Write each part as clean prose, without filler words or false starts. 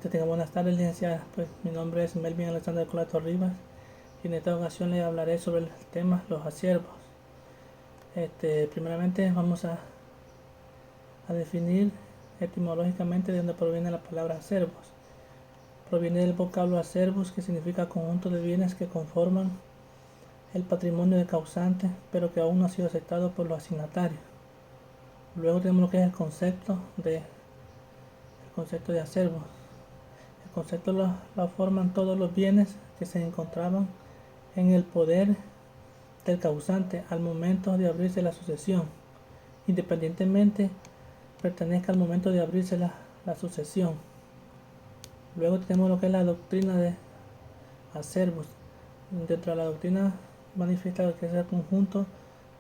Que tenga buenas tardes, licenciada. Pues mi nombre es Melvin Alexander Colato Rivas y en esta ocasión le hablaré sobre el tema los acervos. Primeramente vamos a definir etimológicamente de dónde proviene la palabra acervos. Proviene del vocablo acervos, que significa conjunto de bienes que conforman el patrimonio del causante, pero que aún no ha sido aceptado por los asignatarios. Luego tenemos lo que es el concepto de acervos. El concepto lo forman todos los bienes que se encontraban en el poder del causante al momento de abrirse la sucesión, independientemente pertenezca al momento de abrirse la sucesión. Luego tenemos lo que es la doctrina de acervos. Dentro de la doctrina manifiesta lo que es el conjunto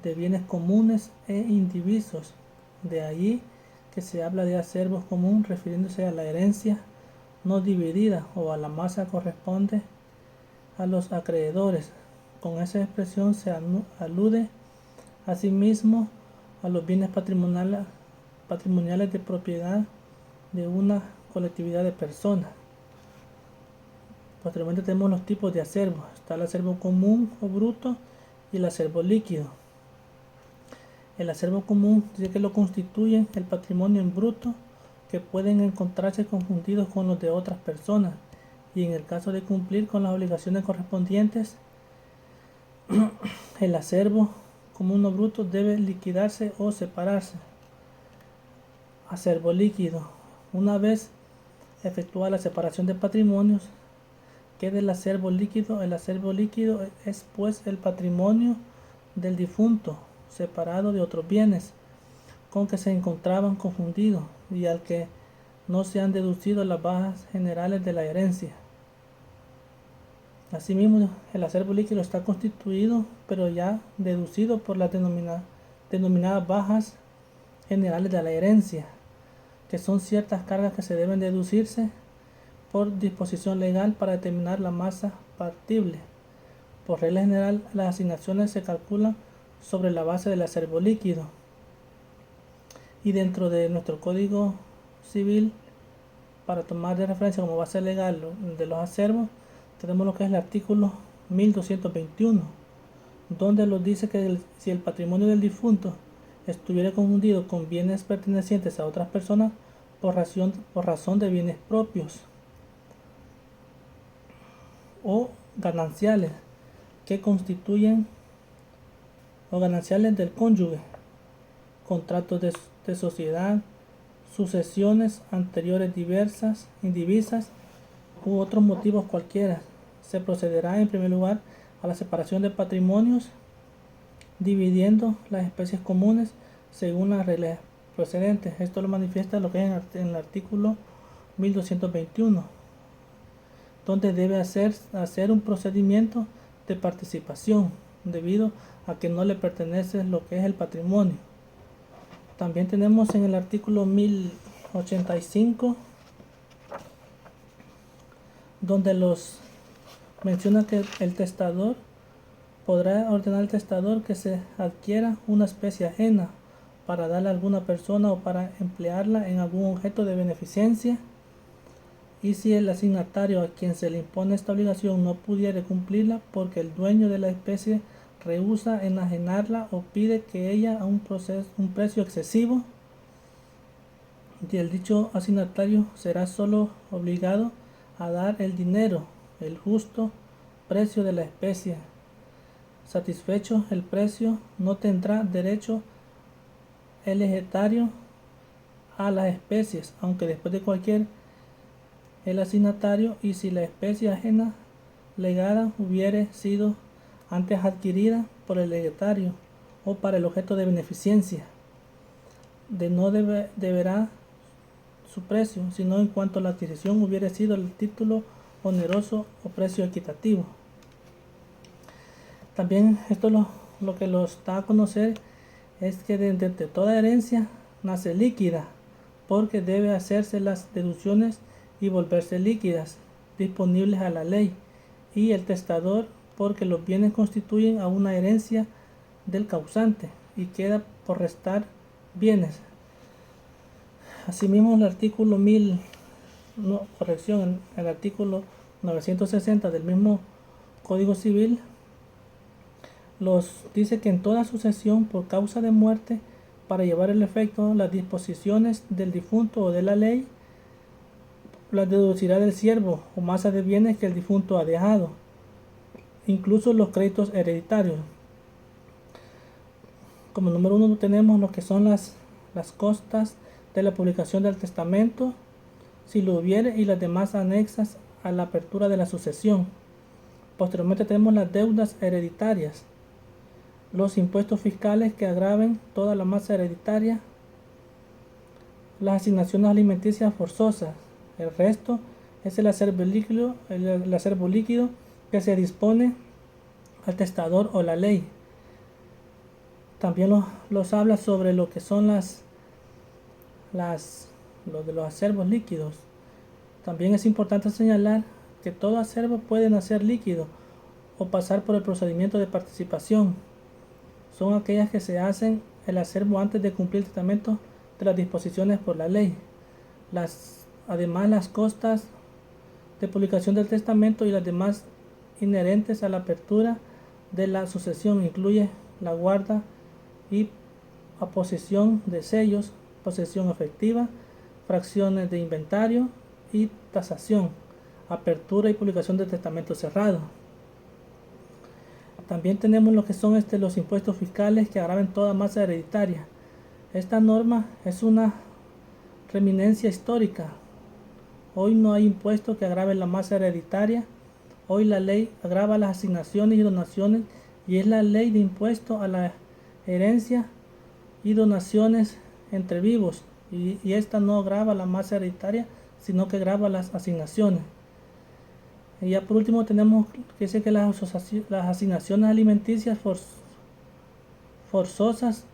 de bienes comunes e indivisos. De ahí que se habla de acervos común refiriéndose a la herencia no dividida o a la masa corresponde a los acreedores. Con esa expresión se alude asimismo a los bienes patrimoniales de propiedad de una colectividad de personas. Posteriormente tenemos los tipos de acervos. Está el acervo común o bruto y el acervo líquido. El acervo común dice que lo constituyen el patrimonio en bruto, que pueden encontrarse confundidos con los de otras personas, y en el caso de cumplir con las obligaciones correspondientes, el acervo común o bruto debe liquidarse o separarse. Acervo líquido. Una vez efectuada la separación de patrimonios, queda el acervo líquido. El acervo líquido es pues el patrimonio del difunto, separado de otros bienes con que se encontraban confundidos y al que no se han deducido las bajas generales de la herencia. Asimismo, el acervo líquido está constituido, pero ya deducido por las denominadas bajas generales de la herencia, que son ciertas cargas que se deben deducirse por disposición legal para determinar la masa partible. Por regla general, las asignaciones se calculan sobre la base del acervo líquido. Y dentro de nuestro Código Civil, para tomar de referencia como base legal de los acervos, tenemos lo que es el artículo 1221, donde nos dice que si el patrimonio del difunto estuviera confundido con bienes pertenecientes a otras personas por razón de bienes propios o gananciales que constituyen o gananciales del cónyuge, contratos de sociedad, sucesiones anteriores indivisas u otros motivos cualquiera, se procederá en primer lugar a la separación de patrimonios, dividiendo las especies comunes según las reglas procedentes. Esto lo manifiesta lo que es en el artículo 1221, donde debe hacer un procedimiento de participación debido a que no le pertenece lo que es el patrimonio. También tenemos en el artículo 1085, donde menciona que el testador podrá ordenar al testador que se adquiera una especie ajena para darle a alguna persona o para emplearla en algún objeto de beneficencia, y si el asignatario a quien se le impone esta obligación no pudiera cumplirla porque el dueño de la especie rehúsa enajenarla o pide que ella a un precio excesivo, y el dicho asignatario será solo obligado a dar el dinero, el justo precio de la especie. Satisfecho el precio, no tendrá derecho el ejecutario a las especies, aunque después de cualquier el asignatario, y si la especie ajena legada hubiere sido antes adquirida por el ejecutario o para el objeto de beneficencia, no deberá su precio, sino en cuanto la adquisición hubiera sido el título oneroso o precio equitativo. También esto lo que los da a conocer es que de toda herencia nace líquida, porque debe hacerse las deducciones y volverse líquidas, disponibles a la ley, y el testador, porque los bienes constituyen a una herencia del causante y queda por restar bienes. Asimismo, el artículo en el artículo 960 del mismo Código Civil, dice que en toda sucesión por causa de muerte, para llevar el efecto las disposiciones del difunto o de la ley, las deducirá del siervo o masa de bienes que el difunto ha dejado, incluso los créditos hereditarios. Como número 1 tenemos lo que son las costas de la publicación del testamento, si lo hubiere, y las demás anexas a la apertura de la sucesión. Posteriormente tenemos las deudas hereditarias, los impuestos fiscales que agraven toda la masa hereditaria, las asignaciones alimenticias forzosas. El resto es el acervo líquido que se dispone al testador o la ley. También los habla sobre lo que son los de los acervos líquidos. También es importante señalar que todo acervo puede nacer líquido o pasar por el procedimiento de participación. Son aquellas que se hacen el acervo antes de cumplir el testamento de las disposiciones por la ley. Además, las costas de publicación del testamento y las demás inherentes a la apertura de la sucesión incluye la guarda y aposición de sellos, posesión efectiva, fracciones de inventario y tasación, apertura y publicación del testamento cerrado. También tenemos lo que son los impuestos fiscales que agraven toda masa hereditaria. Esta norma es una reminiscencia histórica. Hoy no hay impuesto que agrave la masa hereditaria. Hoy la ley agrava las asignaciones y donaciones, y es la ley de impuesto a la herencia y donaciones entre vivos, y esta no agrava la masa hereditaria, sino que agrava las asignaciones. Y ya por último tenemos que dice que las asignaciones alimenticias forzosas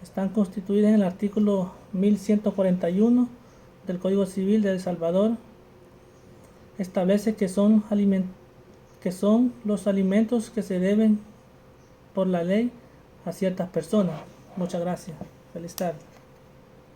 están constituidas en el artículo 1141 del Código Civil de El Salvador. Establece que son los alimentos que se deben por la ley a ciertas personas. Muchas gracias. Feliz tarde.